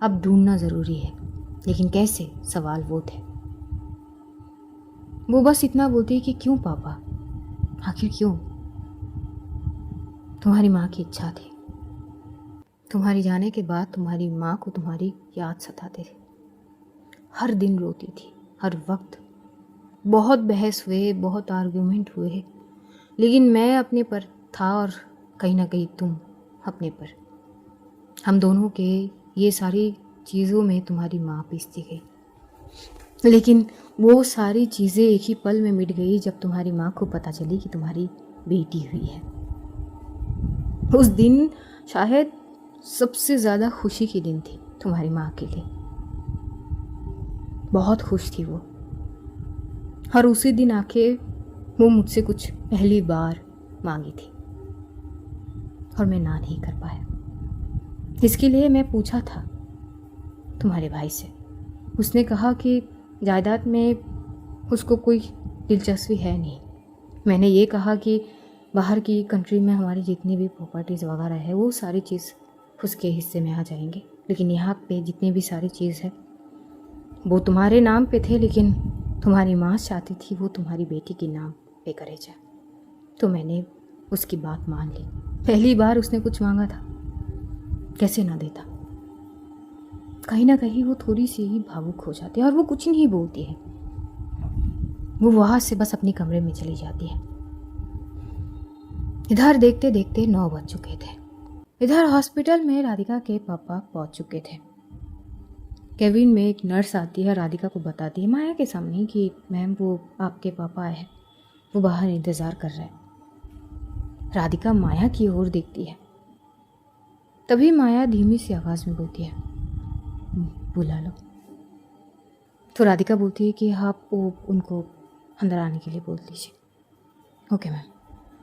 अब ढूंढना ज़रूरी है, लेकिन कैसे? सवाल वो थे। वो बस इतना बोलती कि क्यों पापा, आखिर क्यों? तुम्हारी माँ की इच्छा थी। तुम्हारी जाने के बाद तुम्हारी माँ को तुम्हारी याद सताते थे। हर दिन रोती थी, हर वक्त। बहुत बहस हुए, बहुत आर्गुमेंट हुए, लेकिन मैं अपने पर था और कहीं ना कहीं तुम अपने पर। हम दोनों के ये सारी चीज़ों में तुम्हारी माँ पीसती गई, लेकिन वो सारी चीज़ें एक ही पल में मिट गई जब तुम्हारी माँ को पता चली कि तुम्हारी बेटी हुई है। उस दिन शायद सबसे ज़्यादा खुशी की दिन थी तुम्हारी माँ के लिए। बहुत खुश थी वो, और उसी दिन आके वो मुझसे कुछ पहली बार मांगी थी और मैं ना नहीं कर पाया। इसके लिए मैं पूछा था तुम्हारे भाई से। उसने कहा कि जायदाद में उसको कोई दिलचस्पी है नहीं। मैंने ये कहा कि बाहर की कंट्री में हमारी जितनी भी प्रॉपर्टीज़ वगैरह है वो सारी चीज़ उसके हिस्से में आ जाएंगे, लेकिन यहाँ पे जितनी भी सारी चीज़ है वो तुम्हारे नाम पे थे, लेकिन तुम्हारी माँ चाहती थी वो तुम्हारी बेटी के नाम पे करे जाए। तो मैंने उसकी बात मान ली। पहली बार उसने कुछ मांगा था, कैसे ना देता। कहीं ना कहीं वो थोड़ी सी ही भावुक हो जाती है और वो कुछ नहीं बोलती है। वो वहाँ से बस अपने कमरे में चली जाती है। इधर देखते देखते 9 बज चुके थे। इधर हॉस्पिटल में राधिका के पापा पहुँच चुके थे। केविन में एक नर्स आती है, राधिका को बताती है माया के सामने कि मैम वो आपके पापा आए हैं, वो बाहर इंतज़ार कर रहे हैं। राधिका माया की ओर देखती है। तभी माया धीमी सी आवाज़ में बोलती है बुला लो। तो राधिका बोलती है कि आप उनको अंदर आने के लिए बोल दीजिए। Okay ma'am.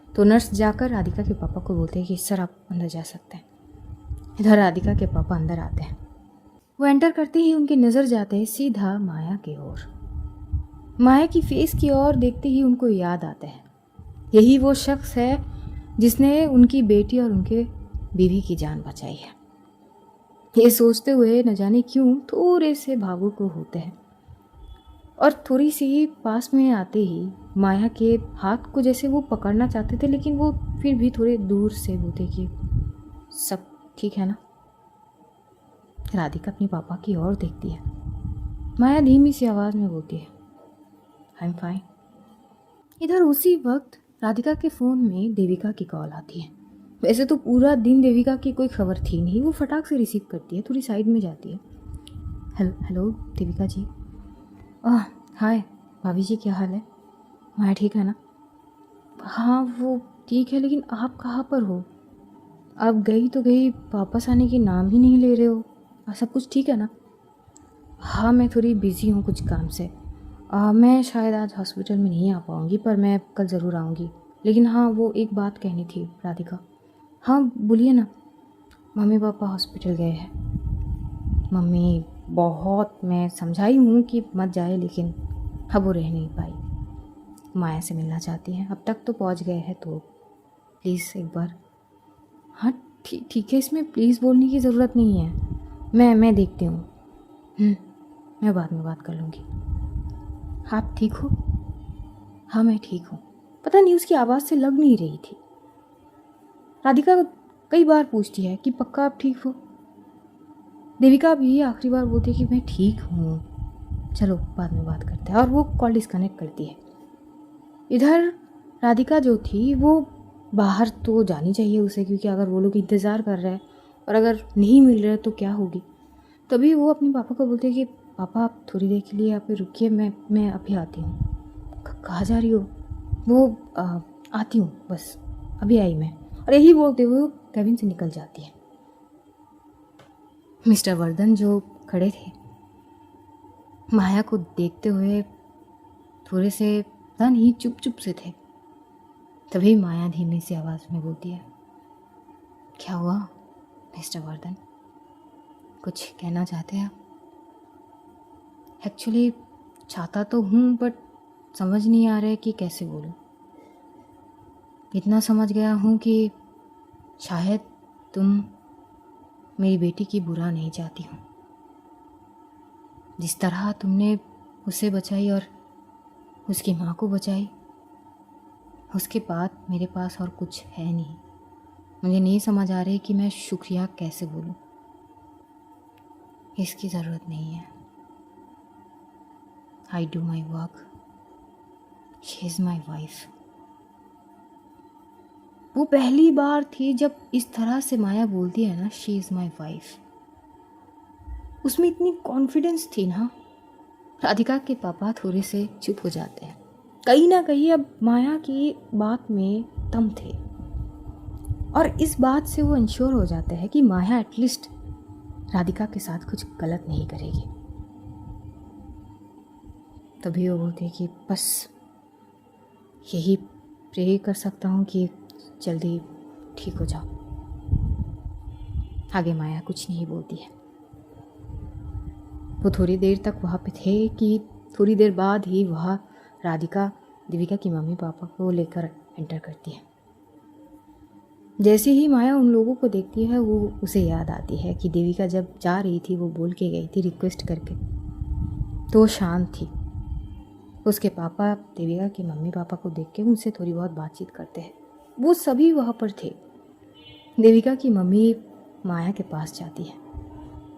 तो नर्स जाकर राधिका के पापा को बोलते हैं कि सर आप अंदर जा सकते हैं। इधर राधिका के पापा अंदर आते हैं। वो एंटर करते ही उनकी नज़र जाते हैं सीधा माया की ओर। माया की फेस की ओर देखते ही उनको याद आता है यही वो शख्स है जिसने उनकी बेटी और उनके बीवी की जान बचाई है। ये सोचते हुए न जाने क्यों थोड़े से भावुक होते हैं और थोड़ी सी पास में आते ही माया के हाथ को जैसे वो पकड़ना चाहते थे, लेकिन वो फिर भी थोड़े दूर से बोलते कि सब ठीक है ना। राधिका अपने पापा की ओर देखती है। माया धीमी सी आवाज़ में बोलती है आई एम फाइन। इधर उसी वक्त राधिका के फ़ोन में देविका की कॉल आती है। वैसे तो पूरा दिन देविका की कोई खबर थी नहीं, वो फटाक से रिसीव करती है, थोड़ी साइड में जाती है। हेलो देविका जी। हाय भाभी जी, क्या हाल है? माया ठीक है ना? हाँ वो ठीक है, लेकिन आप कहाँ पर हो? आप गई तो गई, वापस आने के नाम ही नहीं ले रहे हो। सब कुछ ठीक है ना? हाँ मैं थोड़ी बिज़ी हूँ कुछ काम से। मैं शायद आज हॉस्पिटल में नहीं आ पाऊँगी, पर मैं कल ज़रूर आऊँगी। लेकिन हाँ वो एक बात कहनी थी राधिका। हाँ बोलिए ना। मम्मी पापा हॉस्पिटल गए हैं। मम्मी बहुत मैं समझाई हूँ कि मत जाए, लेकिन अब वो रह नहीं पाई। माया से मिलना चाहती हैं। अब तक तो पहुँच गए हैं, तो प्लीज़ एक बार। हाँ ठीक है, इसमें प्लीज़ बोलने की ज़रूरत नहीं है। मैं देखती हूँ। मैं बाद में बात कर लूँगी। आप ठीक हो? हाँ मैं ठीक हूँ। पता नहीं उसकी आवाज़ से लग नहीं रही थी। राधिका कई बार पूछती है कि पक्का आप ठीक हो? देविका भी आखिरी बार बोलती है कि मैं ठीक हूँ, चलो बाद में बात करते हैं, और वो कॉल डिस्कनेक्ट करती है। इधर राधिका जो थी वो बाहर तो जानी चाहिए उसे, क्योंकि अगर वो लोग इंतज़ार कर रहे हैं और अगर नहीं मिल रहे तो क्या होगी। तभी वो अपने पापा को बोलते हैं कि पापा आप थोड़ी देर के लिए यहाँ पे रुकिए, मैं अभी आती हूँ। कहाँ जा रही हो? वो आती हूँ, बस अभी आई मैं। और यही बोलते हुए वो केबिन से निकल जाती है। मिस्टर वर्धन जो खड़े थे माया को देखते हुए थोड़े से पता नहीं चुप से थे। तभी माया धीमी सी आवाज़ में बोलती है, क्या हुआ मिस्टर वर्धन, कुछ कहना चाहते हैं आप? एक्चुअली चाहता तो हूँ बट समझ नहीं आ रहा है कि कैसे बोलूँ। इतना समझ गया हूँ कि शायद तुम मेरी बेटी की बुरा नहीं चाहती हो। जिस तरह तुमने उसे बचाई और उसकी माँ को बचाई, उसके बाद मेरे पास और कुछ है नहीं। मुझे नहीं समझ आ रही कि मैं शुक्रिया कैसे बोलूँ। इसकी ज़रूरत नहीं है। I do my work, she is my wife. वो पहली बार थी जब इस तरह से माया बोलती है ना, शी इज़ माई वाइफ। उसमें इतनी कॉन्फिडेंस थी ना। राधिका के पापा थोड़े से चुप हो जाते हैं। कहीं ना कहीं अब माया की बात में दम थे और इस बात से वो इंश्योर हो जाते हैं कि माया एटलीस्ट राधिका के साथ कुछ गलत नहीं करेगी। तभी वो बोलते कि बस यही प्रे कर सकता हूँ कि जल्दी ठीक हो जाओ। आगे माया कुछ नहीं बोलती है। वो थोड़ी देर तक वहाँ पे थे कि थोड़ी देर बाद ही वहाँ राधिका देविका की मम्मी पापा को लेकर एंटर करती है। जैसे ही माया उन लोगों को देखती है वो उसे याद आती है कि देविका जब जा रही थी वो बोल के गई थी रिक्वेस्ट करके, तो वो शांत थी। उसके पापा देविका के मम्मी पापा को देख के उनसे थोड़ी बहुत बातचीत करते हैं। वो सभी वहाँ पर थे। देविका की मम्मी माया के पास जाती है,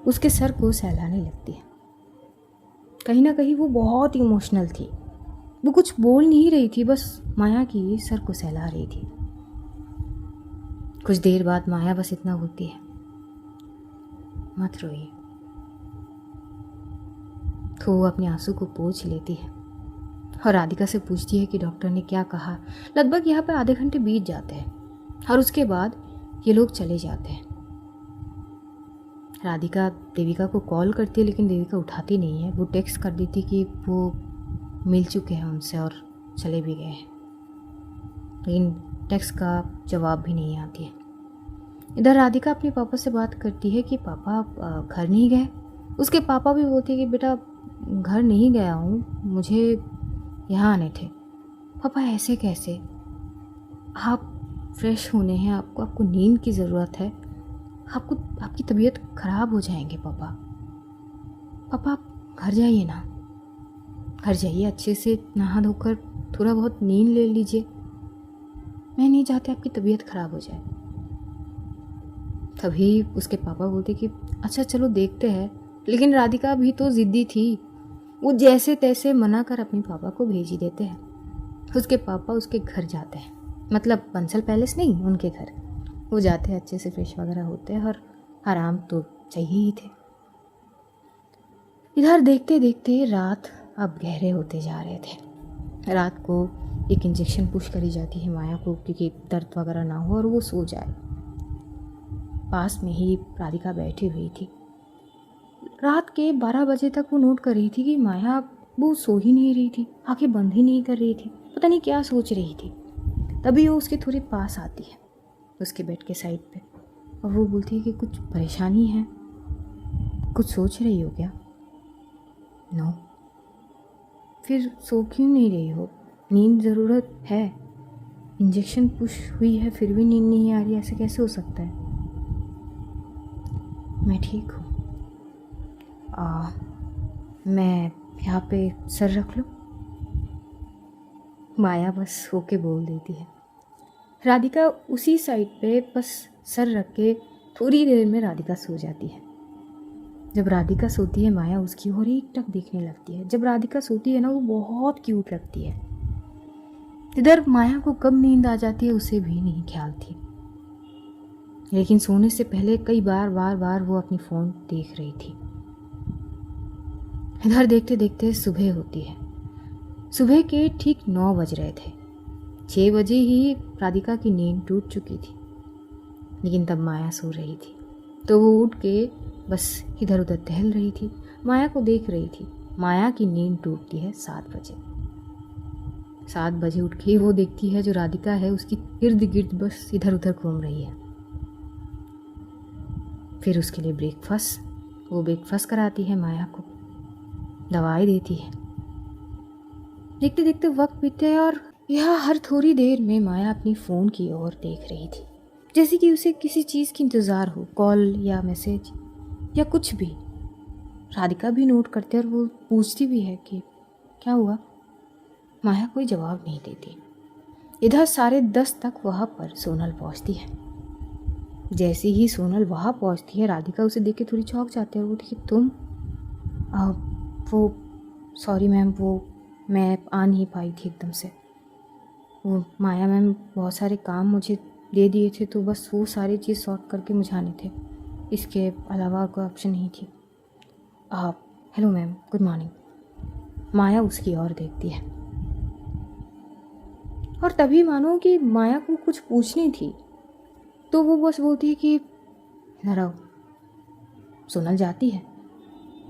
उसके सर को सहलाने लगती है। कहीं ना कहीं वो बहुत इमोशनल थी। वो कुछ बोल नहीं रही थी, बस माया की सर को सहला रही थी। कुछ देर बाद माया बस इतना बोलती है, मत रोइए। तो वो अपने आंसू को पोंछ लेती है और राधिका से पूछती है कि डॉक्टर ने क्या कहा। लगभग यहाँ पे आधे घंटे बीत जाते हैं और उसके बाद ये लोग चले जाते हैं। राधिका देविका को कॉल करती है लेकिन देविका उठाती नहीं है। वो टेक्स्ट कर देती कि वो मिल चुके हैं उनसे और चले भी गए हैं, लेकिन टेक्स्ट का जवाब भी नहीं आती है। इधर राधिका अपने पापा से बात करती है कि पापा घर नहीं गए। उसके पापा भी बोलते हैं कि बेटा घर नहीं गया हूँ, मुझे यहाँ आने थे। पापा ऐसे कैसे, आप फ्रेश होने हैं, आपको नींद की ज़रूरत है, आपकी तबीयत ख़राब हो जाएंगे पापा। पापा आप घर जाइए ना, घर जाइए, अच्छे से नहा धोकर थोड़ा बहुत नींद ले लीजिए। मैं नहीं चाहती आपकी तबीयत ख़राब हो जाए। तभी उसके पापा बोलते कि अच्छा चलो देखते हैं, लेकिन राधिका भी तो ज़िद्दी थी। वो जैसे तैसे मना कर अपने पापा को भेज ही देते हैं। उसके पापा उसके घर जाते हैं, मतलब बंसल पैलेस नहीं, उनके घर वो जाते हैं। अच्छे से फ्रेश वगैरह होते हैं और आराम तो चाहिए ही थे। इधर देखते देखते रात अब गहरे होते जा रहे थे। रात को एक इंजेक्शन पुश करी जाती है माया को, क्योंकि दर्द वगैरह ना हो और वो सो जाए। पास में ही राधिका बैठी हुई थी। रात के 12 बजे तक वो नोट कर रही थी कि माया वो सो ही नहीं रही थी, आंखें बंद ही नहीं कर रही थी, पता नहीं क्या सोच रही थी। तभी वो उसके थोड़े पास आती है, उसके बेड के साइड पे, और वो बोलती है कि कुछ परेशानी है, कुछ सोच रही हो क्या? नो। फिर सो क्यों नहीं रही हो? नींद ज़रूरत है, इंजेक्शन पुश हुई है फिर भी नींद नहीं आ रही, ऐसे कैसे हो सकता है? मैं ठीक हूँ, मैं यहाँ पे सर रख लूँ? माया बस होके बोल देती है। राधिका उसी साइड पे बस सर रख के थोड़ी देर में राधिका सो जाती है। जब राधिका सोती है माया उसकी ओर एकटक देखने लगती है। जब राधिका सोती है ना वो बहुत क्यूट लगती है। इधर माया को कब नींद आ जाती है उसे भी नहीं ख्याल थी, लेकिन सोने से पहले कई बार वो अपनी फ़ोन देख रही थी। इधर देखते देखते सुबह होती है। सुबह के ठीक 9 बज रहे थे। 6 बजे ही राधिका की नींद टूट चुकी थी। लेकिन तब माया सो रही थी, तो वो उठ के बस इधर उधर टहल रही थी, माया को देख रही थी। माया की नींद टूटती है 7 बजे। 7 बजे उठ के वो देखती है जो राधिका है उसकी इर्द गिर्द बस इधर उधर घूम रही है। फिर उसके लिए ब्रेकफास्ट, वो ब्रेकफास्ट कराती है माया को, दवाई देती है। देखते देखते वक्त बीते और यह हर थोड़ी देर में माया अपनी फ़ोन की ओर देख रही थी, जैसे कि उसे किसी चीज़ की इंतज़ार हो, कॉल या मैसेज या कुछ भी। राधिका भी नोट करते और वो पूछती भी है कि क्या हुआ। माया कोई जवाब नहीं देती। इधर 10:30 तक वहाँ पर सोनल पहुँचती है। जैसे ही सोनल वहाँ पहुँचती है, राधिका उसे देख के थोड़ी चौंक जाती है और वो कि तुम वो सॉरी मैम, वो मैं आ नहीं पाई थी एकदम से। वो माया मैम बहुत सारे काम मुझे दे दिए थे, तो बस वो सारी चीज़ सॉर्ट करके मुझे आने थे, इसके अलावा कोई ऑप्शन नहीं थी। Hello ma'am, good morning. Maya उसकी ओर देखती है और तभी मानो कि माया को कुछ पूछनी थी, तो वो बस बोलती है कि इधर आओ। सोनल जाती है,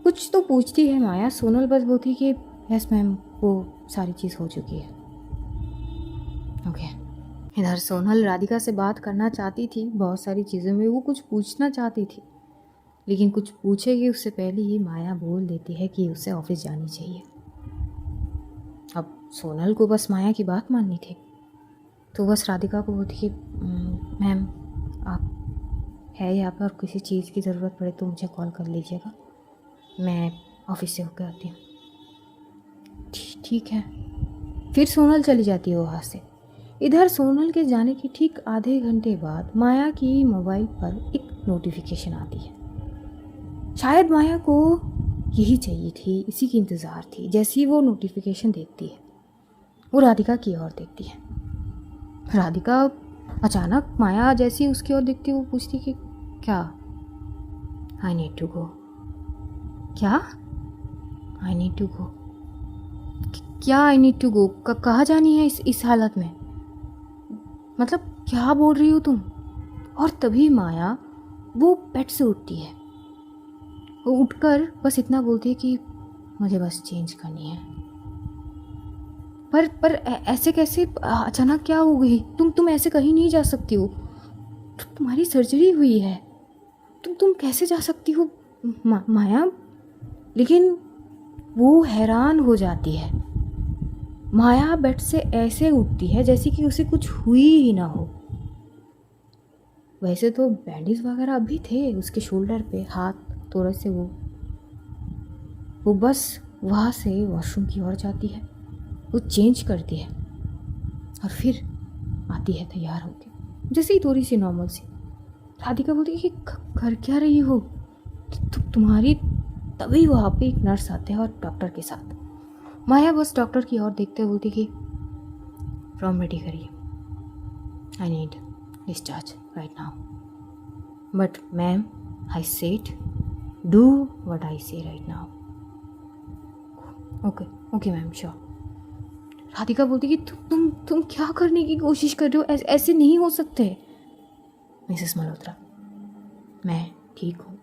कुछ तो पूछती है माया। सोनल बस बोलती है कि यस मैम, वो सारी चीज़ हो चुकी है। ओके। इधर सोनल राधिका से बात करना चाहती थी, बहुत सारी चीज़ों में वो कुछ पूछना चाहती थी, लेकिन कुछ पूछेगी उससे पहले ही माया बोल देती है कि उसे ऑफिस जानी चाहिए। अब सोनल को बस माया की बात माननी थी, तो बस राधिका को बोलती कि मैम आप है यहाँ पर, किसी चीज़ की ज़रूरत पड़े तो मुझे कॉल कर लीजिएगा, मैं ऑफिस से होकर आती हूँ। ठीक है। फिर सोनल चली जाती है वहाँ से। इधर सोनल के जाने के ठीक आधे घंटे बाद माया की मोबाइल पर एक नोटिफिकेशन आती है। शायद माया को यही चाहिए थी, इसी की इंतज़ार थी। जैसे ही वो नोटिफिकेशन देखती है, वो राधिका की ओर देखती है। राधिका अचानक माया जैसी उसकी ओर देखती है, वो पूछती कि क्या? I need to go. क्या? I need to go? क्या आई नीड टू गो? कहाँ जानी है इस हालत में? मतलब क्या बोल रही हो तुम? और तभी माया वो बेड से उठती है। वो उठकर बस इतना बोलती है कि मुझे बस चेंज करनी है। पर ऐसे कैसे? अचानक क्या हो गई? तुम ऐसे कहीं नहीं जा सकती हो, तुम्हारी सर्जरी हुई है, तुम कैसे जा सकती हो? माया। लेकिन वो हैरान हो जाती है। माया बेड से ऐसे उठती है जैसे कि उसे कुछ हुई ही ना हो। वैसे तो बैंडेज वगैरह अभी थे उसके शोल्डर पे, हाथ थोड़े से। वो बस वहाँ से वॉशरूम की ओर जाती है, वो चेंज करती है और फिर आती है तैयार होके, जैसे ही थोड़ी सी नॉर्मल सी। राधिका बोलती है कि कर क्या रही हो तुम्हारी? तभी वहाँ पे एक नर्स आते हैं और डॉक्टर के साथ। माया बस डॉक्टर की ओर देखते हुए बोलती कि फॉर्म रेडी करिए, I need discharge right now. But ma'am, I said do what I say right now. Okay ma'am, sure. Radhika बोलती कि तुम क्या करने की कोशिश कर रहे हो? ऐसे नहीं हो सकते। मिसेस मल्होत्रा, मैं ठीक हूँ।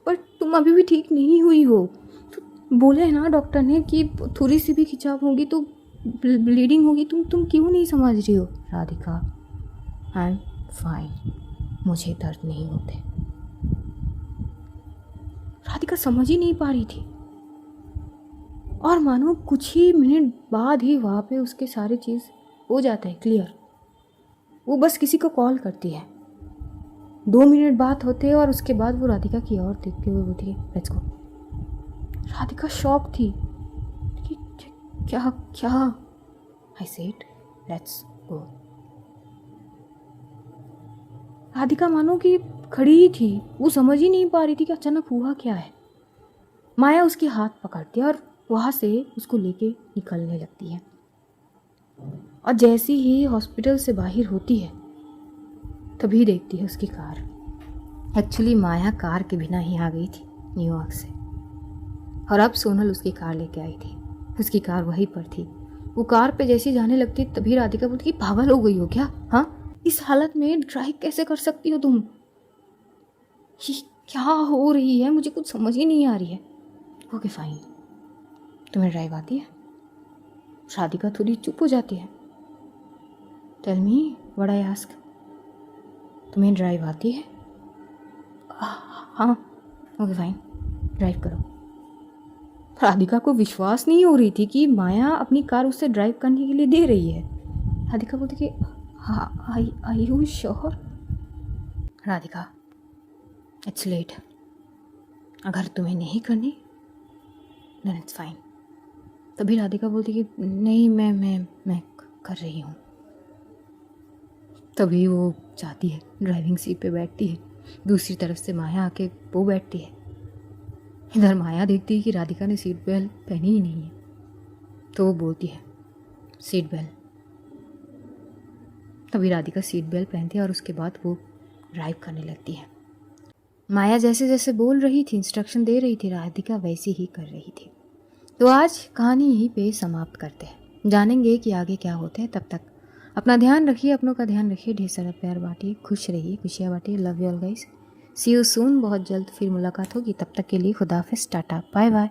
पर तुम अभी भी ठीक नहीं हुई हो। तो बोले है ना डॉक्टर ने कि थोड़ी सी भी खिंचाव होगी तो ब्लीडिंग होगी। तुम क्यों नहीं समझ रही हो? राधिका, आई एम फाइन, मुझे दर्द नहीं होते। राधिका समझ ही नहीं पा रही थी, और मानो कुछ ही मिनट बाद ही वहाँ पे उसके सारी चीज़ हो जाता है क्लियर। वो बस किसी को कॉल करती है, 2 मिनट बात होते हैं और उसके बाद वो राधिका की ओर देखते हुए बोलती है लेट्स गो। राधिका शॉक थी कि क्या? I said let's go. Radhika मानो कि खड़ी ही थी, वो समझ ही नहीं पा रही थी कि अचानक हुआ क्या है। माया उसके हाथ पकड़ती है और वहाँ से उसको लेके निकलने लगती है। और जैसी ही हॉस्पिटल से बाहर होती है तभी देखती है उसकी कार। एक्चुअली माया कार के बिना ही आ गई थी न्यूयॉर्क से, और अब सोनल उसकी कार लेके आई थी। उसकी कार वहीं पर थी। वो कार पे जैसे जाने लगती तभी राधिका बोलती कि पागल हो गई हो क्या? हाँ, इस हालत में ड्राइव कैसे कर सकती हो तुम? ये क्या हो रही है, मुझे कुछ समझ ही नहीं आ रही है। ओके फाइन, तुम्हें ड्राइव आती है? राधिका थोड़ी चुप हो जाती है। Tell me what I ask, तुम्हें ड्राइव आती है? हाँ। ओके फाइन, ड्राइव करो। राधिका को विश्वास नहीं हो रही थी कि माया अपनी कार उसे ड्राइव करने के लिए दे रही है। राधिका बोलती कि हाँ, I you sure? Radhika, it's late, अगर तुम्हें नहीं करनी देन इट्स फाइन। तभी राधिका बोलती कि नहीं, मैं कर रही हूँ। तभी वो जाती है, ड्राइविंग सीट पे बैठती है। दूसरी तरफ से माया आके वो बैठती है। इधर माया देखती है कि राधिका ने सीट बेल्ट पहनी ही नहीं है, तो वो बोलती है सीट बेल्ट। तभी राधिका सीट बेल्ट पहनती है और उसके बाद वो ड्राइव करने लगती है। माया जैसे जैसे बोल रही थी, इंस्ट्रक्शन दे रही थी, राधिका वैसे ही कर रही थी। तो आज कहानी यहीं पे समाप्त करते हैं। जानेंगे कि आगे क्या होते हैं। तब तक अपना ध्यान रखिए, अपनों का ध्यान रखिए, ढेर सारा प्यार बांटिए, खुश रहिए, खुशियाँ बांटिए। Love you all guys, see you soon. बहुत जल्द फिर मुलाकात होगी। तब तक के लिए खुदा हाफिज़, टाटा, बाय बाय।